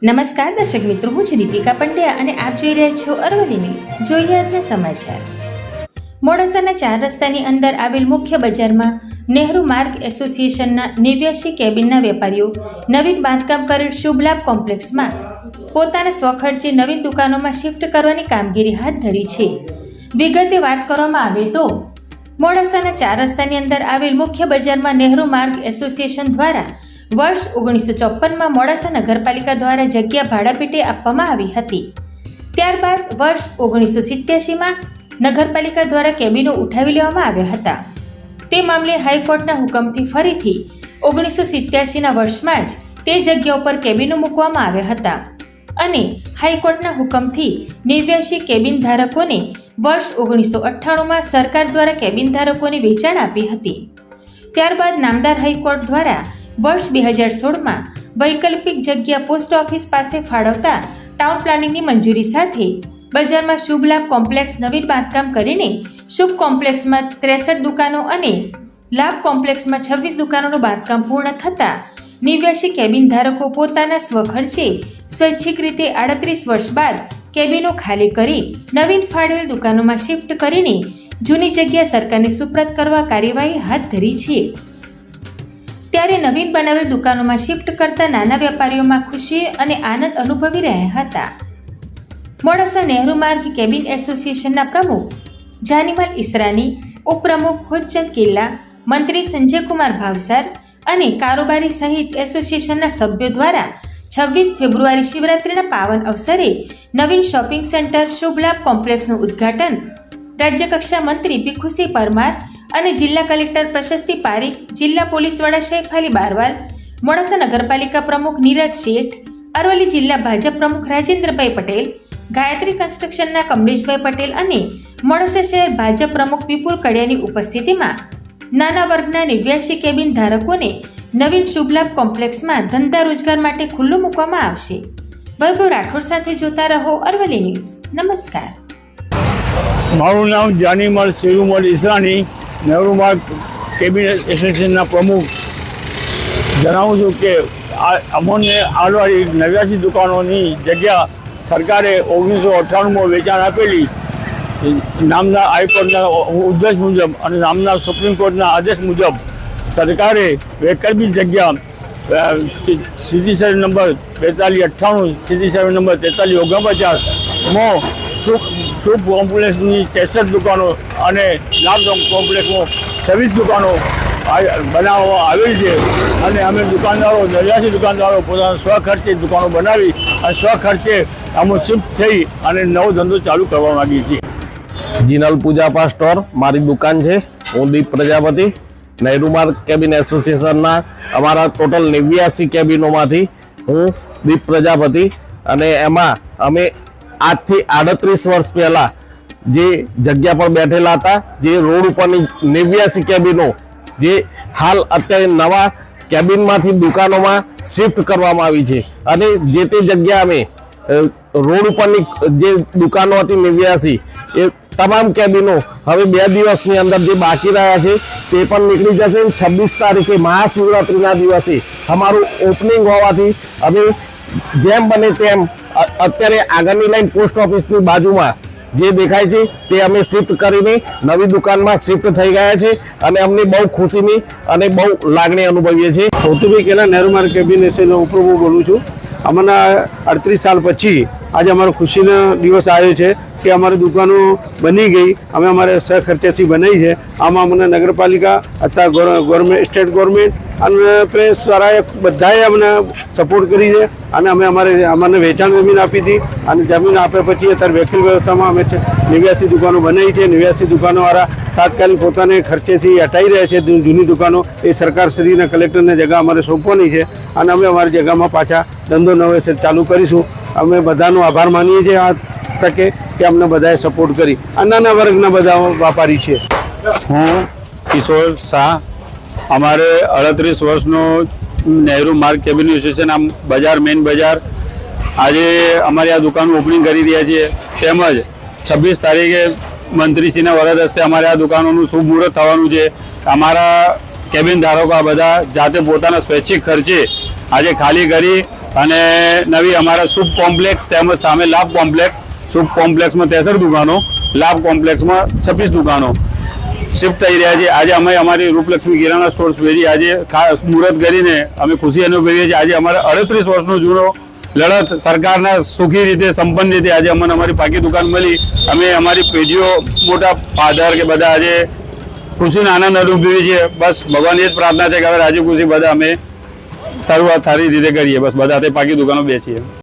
નમસ્કાર દર્શક મિત્રો, હું છું દીપિકા પંડ્યા અને આપ જોઈ રહ્યા છો અરવલ્લી ન્યૂઝ. જોઈએ આજના સમાચાર. મોડાસાના 4 રસ્તાની અંદર આવેલ મુખ્ય બજારમાં નહેરુ માર્ગ એસોસિએશનના 89 કેબિનના વેપારીઓ નવીન બાંધકામ કરેલ શુભલાભ કોમ્પ્લેક્સમાં પોતાના સ્વખર્ચે નવીન દુકાનોમાં શિફ્ટ કરવાની કામગીરી હાથ ધરી છે. વિગતે વાત કરવામાં આવે તો મોડાસાના 4 રસ્તાની અંદર આવેલ મુખ્ય બજારમાં નહેરુ માર્ગ એસોસિએશન દ્વારા વર્ષ 1954માં મોડાસા નગરપાલિકા દ્વારા જગ્યા ભાડાપેટે આપવામાં આવી હતી. ત્યારબાદ વર્ષ 1987માં નગરપાલિકા દ્વારા કેબિનો ઉઠાવી લેવામાં આવ્યા હતા. તે મામલે હાઈકોર્ટના હુકમથી ફરીથી 1987ના વર્ષમાં જ તે જગ્યા ઉપર કેબિનો મૂકવામાં આવ્યા હતા અને હાઈકોર્ટના હુકમથી 89 કેબિન ધારકોને વર્ષ 1998માં સરકાર દ્વારા કેબિન ધારકોને વેચાણ આપી હતી. ત્યારબાદ નામદાર હાઈકોર્ટ દ્વારા વર્ષ 2016માં વૈકલ્પિક જગ્યા પોસ્ટ ઓફિસ પાસે ફાળવતા ટાઉન પ્લાનિંગની મંજૂરી સાથે બજારમાં શુભલાભ કોમ્પ્લેક્સ નવીન બાંધકામ કરીને શુભ કોમ્પ્લેક્સમાં 63 દુકાનો અને લાભ કોમ્પ્લેક્સમાં 26 દુકાનોનું બાંધકામ પૂર્ણ થતાં 89 કેબિન ધારકો પોતાના સ્વખર્ચે સ્વૈચ્છિક રીતે 38 વર્ષ બાદ કેબિનો ખાલી કરી નવીન ફાળવેલ દુકાનોમાં શિફ્ટ કરીને જૂની જગ્યા સરકારને સુપ્રત કરવા કાર્યવાહી હાથ ધરી છે. ત્યારે નવીન બનાવેલ દુકાનોમાં શિફ્ટ કરતા નાના વેપારીઓમાં ખુશી અને આનંદ અનુભવી રહ્યા હતા. મોડાસા નહેરુ માર્ગ કેબિન એસોસિએશનના પ્રમુખ જાનીમલ ઈસરાની, ઉપપ્રમુખ હુજ્જત કિલ્લા, મંત્રી સંજયકુમાર ભાવસાર અને કારોબારી સહિત એસોસિએશનના સભ્યો દ્વારા 26 ફેબ્રુઆરી શિવરાત્રિના પાવન અવસરે નવીન શોપિંગ સેન્ટર શુભલાભ કોમ્પ્લેક્સનું ઉદ્ઘાટન રાજ્યકક્ષા મંત્રી ભીખુસિંહ પરમાર અને જિલ્લા કલેક્ટર પ્રશસ્તિ પારીખ, જિલ્લા પોલીસ વડા સૈફાલી બારવાલ, મોડાસા નગરપાલિકા પ્રમુખ નીરજ શેઠ, અરવલ્લી જિલ્લા ભાજપ પ્રમુખ રાજેન્દ્રભાઈ પટેલ, ગાયત્રી કન્સ્ટ્રક્શનના કમલેશભાઈ પટેલ અને મોડાસા શહેર ભાજપ પ્રમુખ વિપુલ કડિયાની ઉપસ્થિતિમાં નાના વર્ગના 89 કેબિન ધારકોને નવીન શુભલાભ કોમ્પ્લેક્સમાં ધંધા રોજગાર માટે ખુલ્લું મૂકવામાં આવશે. વૈભવ રાઠોડ સાથે જોતા રહો અરવલ્લી ન્યૂઝ. નમસ્કાર. મારું નામ જાનીમલ શેરુમલ ઈસરાની, નહેરુ માર્ગ કેબિનેટ એસોસિએશનના પ્રમુખ. જણાવું છું કે અમોને આલવાળી 89 દુકાનોની જગ્યા સરકારે 1998માં વેચાણ આપેલી. નામના હાઈકોર્ટના ઉદ્દેશ મુજબ અને નામના સુપ્રીમ કોર્ટના આદેશ મુજબ સરકારે વૈકલ્પિક જગ્યા સીધી સર્વે નંબર 4298, સીધી સર્વે નંબર 4349માં શુભ કોમ્પ્લેક્સની 63 દુકાનો અને લાભ કોમ્પ્લેક્સમાં 26 દુકાનો બનાવવામાં આવેલી છે અને અમે દુકાનદારો 89 દુકાનદારો પોતાના સ્વખર્ચે દુકાનો બનાવી અને સ્વખર્ચે આમાં શિફ્ટ થઈ અને નવો ધંધો ચાલુ કરવા માંગીએ છીએ. જીનલ પૂજાપા સ્ટોર મારી દુકાન છે. હું દીપ પ્રજાપતિ, નહેરુ માર્ગ કેબિન એસોસિએશનના અમારા ટોટલ 89 કેબિનોમાંથી હું દીપ પ્રજાપતિ અને એમાં અમે આજથી 38 વર્ષ પહેલાં જે જગ્યા પર બેઠેલા હતા, જે રોડ ઉપરની 89 કેબિનો જે હાલ અત્યારે નવા કેબિનમાંથી દુકાનોમાં શિફ્ટ કરવામાં આવી છે અને જે તે જગ્યા અમે રોડ ઉપરની જે દુકાનો હતી 89 એ તમામ કેબિનો હવે 2 દિવસની અંદર જે બાકી રહ્યા છે તે પણ નીકળી જશે. 26 તારીખે મહાશિવરાત્રિના દિવસે અમારું ઓપનિંગ હોવાથી અમે જેમ બને તેમ અત્યારે આગળની લાઈન પોસ્ટ ઓફિસની બાજુમાં જે દેખાય છે તે અમે શિફ્ટ કરીને નવી દુકાનમાં શિફ્ટ થઈ ગયા છે અને અમને બહુ ખુશીની અને બહુ લાગણી અનુભવીએ છીએ. સૌથી પહેલા નહેરુ માર્ગ કેબિન એસોસિએશનનો ઉપપ્રમુખ બોલું છું. અમારા 38 સાલ પછી આજે અમારો ખુશીનો દિવસ આવ્યો છે કે અમારી દુકાનો બની ગઈ. અમે અમારે સહખર્ચેથી બનાવી છે. આમાં અમને નગરપાલિકા અથવા ગવર્મેન્ટ, સ્ટેટ ગવર્મેન્ટ અને પ્રેસ વાળાએ બધાએ અમને સપોર્ટ કરી છે અને અમને વેચાણ જમીન આપી હતી અને જમીન આપ્યા પછી અત્યારે વૈકલ્પિક વ્યવસ્થામાં અમે 89 દુકાનો બનાવી છે. 89 દુકાનોવાળા તાત્કાલિક પોતાને ખર્ચેથી હટાવી રહ્યા છે જૂની દુકાનો. એ સરકારશ્રીના કલેક્ટરને જગ્યા અમારે સોંપવાની છે અને અમે અમારી જગ્યામાં પાછા ધંધો નવેસર ચાલુ કરીશું. અમે બધાનો આભાર માનીએ છીએ આ તકે કે અમને બધાએ સપોર્ટ કરી. આ નાના વર્ગના બધા વેપારી છે. હું કિશોર શાહ, અમારે 38 વર્ષનો નહેરુ માર્ગ કેબિન એસોસિએશન આમ બજાર મેઇન બજાર આજે અમારી આ દુકાનનું ઓપનિંગ કરી રહ્યા છીએ. તેમજ 26 તારીખે મંત્રીશ્રીના વરદ હસ્તે અમારે આ દુકાનોનું શુભ મુહૂર્ત થવાનું છે. અમારા કેબિન ધારકો આ બધા જાતે પોતાના સ્વૈચ્છિક ખર્ચે આજે ખાલી કરી અને નવી અમારા શુભ કોમ્પ્લેક્સ તેમજ સામે લાભ કોમ્પ્લેક્સ, શુભ કોમ્પ્લેક્સમાં 63 દુકાનો, લાભ કોમ્પ્લેક્સમાં 26 દુકાનો શિફ્ટ થઈ રહ્યા છે. આજે અમે અમારી રૂપલક્ષ્મી કિરાણા સ્ટોર્સ વેરી આજે ખાસ મુહૂર્ત કરીને અમે ખુશી અનુભવીએ છીએ. આજે અમારે 38 વર્ષનો જૂનો લડત સરકારના સુખી રીતે સંપન્ન રીતે આજે અમને અમારી પાકી દુકાન મળી. અમે અમારી પેઢીઓ મોટા ફાધર કે બધા આજે ખુશીનો આનંદ અનુભવીએ છીએ. બસ ભગવાનની જ પ્રાર્થના છે કે હવે રાજી ખુશી બધા અમે શરૂઆત સારી રીતે કરીએ. બસ બધા પાકી દુકાનો બેસીએ.